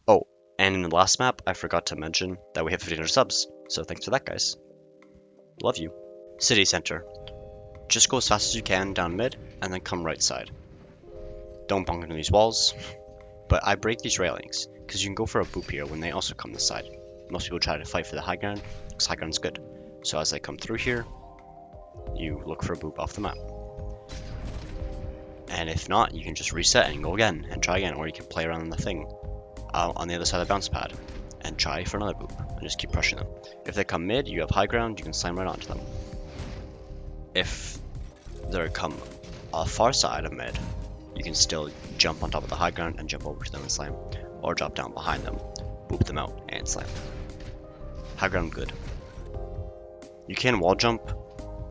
Oh, and in the last map, I forgot to mention that we have 1,500 subs. So thanks for that, guys. Love you. City center. Just go as fast as you can down mid, and then come right side. Don't bump into these walls, but I break these railings, because you can go for a boop here when they also come this side. Most people try to fight for the high ground, because high ground's good. So as they come through here, you look for a boop off the map. And if not, you can just reset and go again, and try again, or you can play around the thing on the other side of the bounce pad, and try for another boop, and just keep pushing them. If they come mid, you have high ground, you can slam right onto them. If they come far side of mid, you can still jump on top of the high ground and jump over to them and slam, or drop down behind them, boop them out, and slam. High ground good. You can wall jump.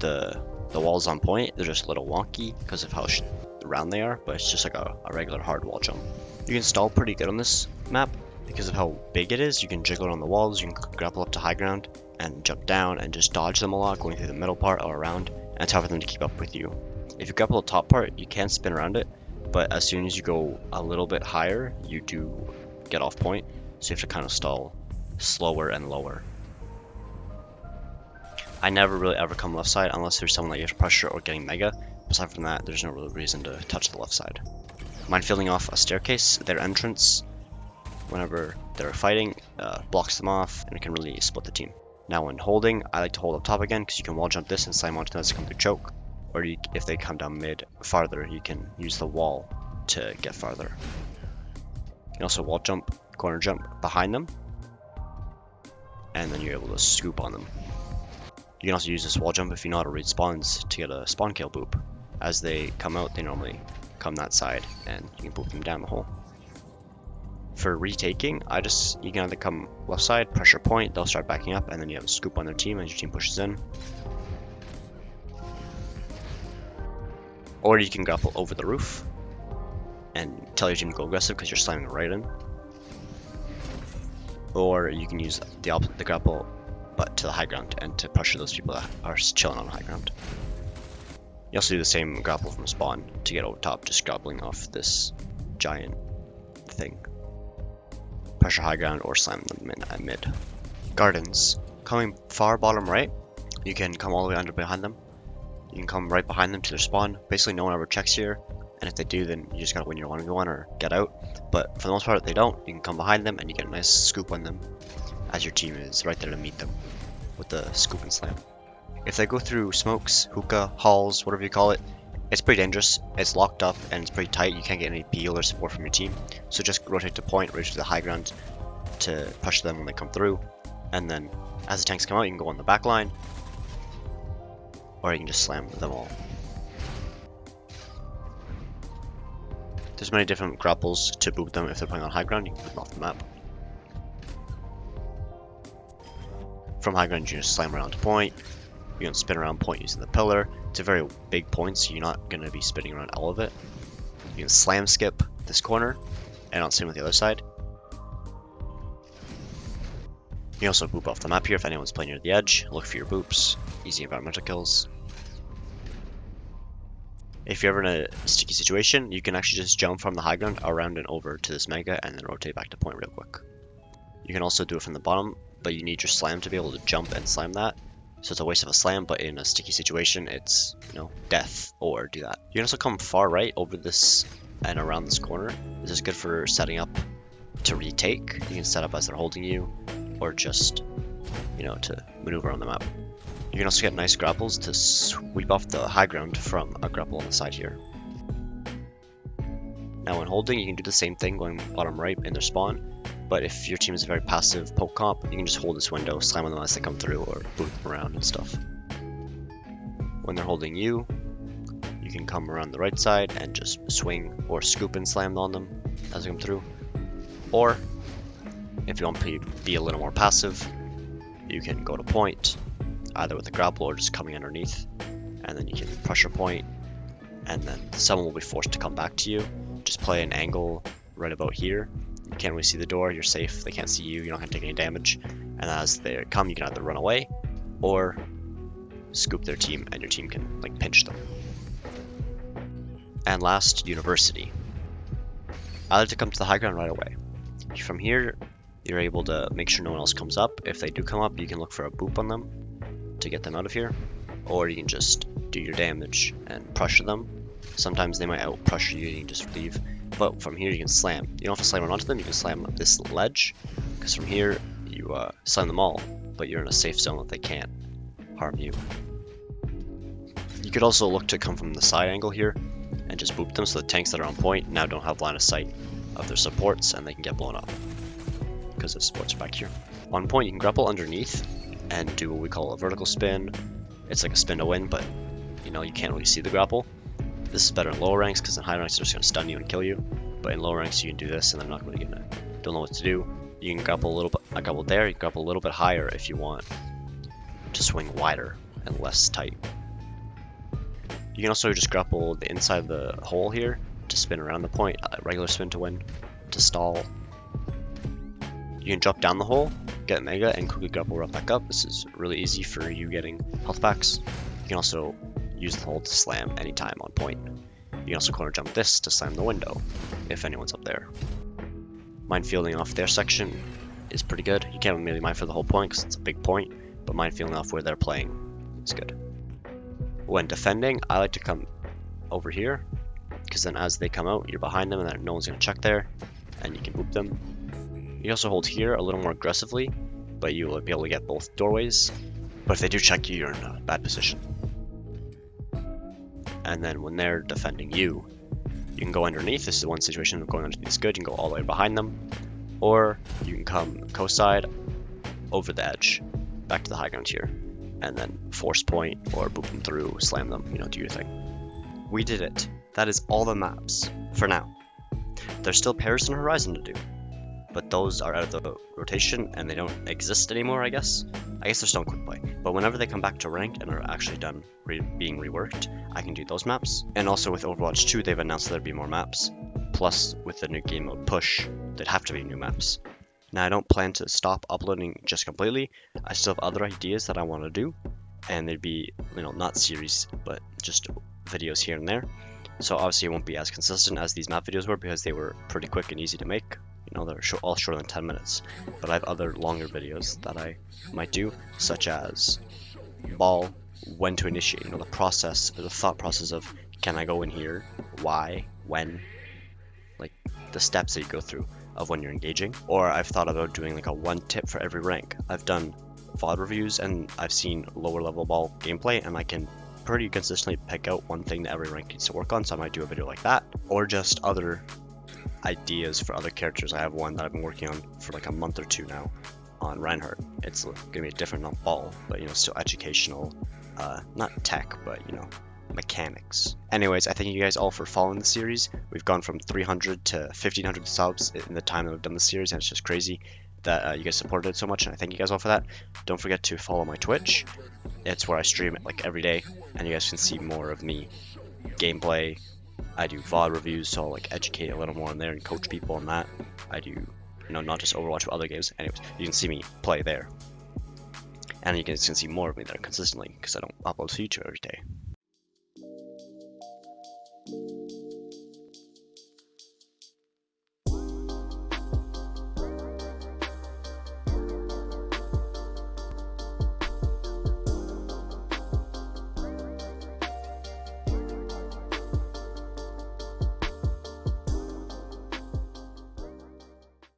The walls on point, they're just a little wonky because of how round they are, but it's just like a regular hard wall jump. You can stall pretty good on this map because of how big it is. You can jiggle around the walls, you can grapple up to high ground and jump down and just dodge them a lot, going through the middle part or around, and it's hard for them to keep up with you. If you grapple the top part, you can spin around it, but as soon as you go a little bit higher, you do get off point, so you have to kind of stall slower and lower. I never really ever come left side unless there's someone that you have to pressure or getting mega. Aside from that, there's no real reason to touch the left side. Mind fielding off a staircase, their entrance, whenever they're fighting, blocks them off, and it can really split the team. Now when holding, I like to hold up top again, because you can wall jump this and slam onto them as they come through choke. Or if they come down mid farther, you can use the wall to get farther. You can also wall jump, corner jump behind them, and then you're able to scoop on them. You can also use this wall jump if you know how to read spawns to get a spawn kill boop. As they come out, they normally come that side, and you can boop them down the hole. For retaking, you can either come left side, pressure point, they'll start backing up, and then you have a scoop on their team as your team pushes in. Or you can grapple over the roof and tell your team to go aggressive because you're slamming right in. Or you can use the grapple but to the high ground and to pressure those people that are chilling on high ground. You also do the same grapple from spawn to get over top, just grappling off this giant thing. Pressure high ground or slam them in at mid. Gardens. Coming far bottom right, you can come all the way under behind them. You can come right behind them to their spawn. Basically no one ever checks here, and if they do, then you just gotta win your 1v1 or get out. But for the most part, if they don't, you can come behind them and you get a nice scoop on them, as your team is right there to meet them with the scoop and slam. If they go through smokes, hookah, halls, whatever you call it, it's pretty dangerous. It's locked up and it's pretty tight. You can't get any peel or support from your team. So just rotate to point, rotate to the high ground to push them when they come through. And then as the tanks come out, you can go on the back line, or you can just slam them all. There's many different grapples to boot them if they're playing on high ground. You can boot them off the map. From high ground, you just slam around to point. You can spin around point using the pillar. It's a very big point, so you're not going to be spinning around all of it. You can slam skip this corner, and on same with the other side. You can also boop off the map here if anyone's playing near the edge. Look for your boops. Easy environmental kills. If you're ever in a sticky situation, you can actually just jump from the high ground around and over to this mega and then rotate back to point real quick. You can also do it from the bottom, but you need your slam to be able to jump and slam that. So it's a waste of a slam, but in a sticky situation, it's, death or do that. You can also come far right over this and around this corner. This is good for setting up to retake. You can set up as they're holding you, or just, to maneuver on the map. You can also get nice grapples to sweep off the high ground from a grapple on the side here. Now when holding, you can do the same thing going bottom right in their spawn. But if your team is a very passive poke comp, you can just hold this window, slam on them as they come through, or boot them around and stuff. When they're holding you, you can come around the right side and just swing or scoop and slam on them as they come through. Or, if you want to be a little more passive, you can go to point, either with a grapple or just coming underneath, and then you can pressure point, and then someone will be forced to come back to you. Just play an angle right about here. You can't really see the door, you're safe, they can't see you, you're not going to take any damage. And as they come, you can either run away, or scoop their team, and your team can pinch them. And last, university. I like to come to the high ground right away. From here, you're able to make sure no one else comes up. If they do come up, you can look for a boop on them to get them out of here, or you can just do your damage and pressure them. Sometimes they might out pressure you and you can just leave. But from here you can slam. You don't have to slam right onto them, you can slam this ledge, because from here you slam them all, but you're in a safe zone that they can't harm you. You could also look to come from the side angle here and just boop them, so the tanks that are on point now don't have line of sight of their supports and they can get blown up because the supports are back here. On point you can grapple underneath and do what we call a vertical spin. It's like a spin to win, but you can't really see the grapple. This is better in lower ranks, because in high ranks they're just going to stun you and kill you. But in lower ranks you can do this and they're not really don't know what to do. You can grapple a little bit, grapple there, you can grapple a little bit higher if you want to swing wider and less tight. You can also just grapple the inside of the hole here to spin around the point, regular spin to win, to stall. You can drop down the hole, get mega, and quickly grapple right back up. This is really easy for you getting health packs. You can also use the hole to slam anytime on point. You can also corner jump this to slam the window if anyone's up there. Mine fielding off their section is pretty good. You can't really mine for the whole point because it's a big point, but mine fielding off where they're playing is good. When defending, I like to come over here, because then as they come out, you're behind them and then no one's going to check there, and you can boop them. You can also hold here a little more aggressively, but you will be able to get both doorways. But if they do check you, you're in a bad position. And then when they're defending you, you can go underneath. This is one situation of going underneath is good. You can go all the way behind them, or you can come co-side over the edge, back to the high ground here, and then force point or boop them through, slam them, do your thing. We did it. That is all the maps, for now. There's still Paris and Horizon to do, but those are out of the rotation and they don't exist anymore, I guess. I guess they're still in quick play, but whenever they come back to ranked and are actually done being reworked, I can do those maps. And also with Overwatch 2, they've announced there'd be more maps. Plus, with the new game mode push, there'd have to be new maps. Now, I don't plan to stop uploading just completely. I still have other ideas that I want to do, and they'd be, not series, but just videos here and there. So obviously it won't be as consistent as these map videos were, because they were pretty quick and easy to make. They're all shorter than 10 minutes. But I have other longer videos that I might do, such as ball, when to initiate, the process, the thought process of, can I go in here, why, when, like the steps that you go through of when you're engaging. Or I've thought about doing like a one tip for every rank. I've done VOD reviews and I've seen lower level ball gameplay, and I can pretty consistently pick out one thing that every rank needs to work on, so I might do a video like that. Or just other ideas for other characters. I have one that I've been working on for like a month or two now on Reinhardt. It's gonna be different, not ball, but still educational, not tech, but mechanics. Anyways, I thank you guys all for following the series. We've gone from 300 to 1500 subs in the time that we've done the series, and it's just crazy that you guys supported it so much, and I thank you guys all for that. Don't forget to follow my Twitch. It's where I stream it like every day, and you guys can see more of me gameplay. I do VOD reviews, so I'll like educate a little more in there and coach people on that. I do, not just Overwatch but other games. Anyways, you can see me play there, and you guys can see more of me there consistently, because I don't upload to YouTube every day.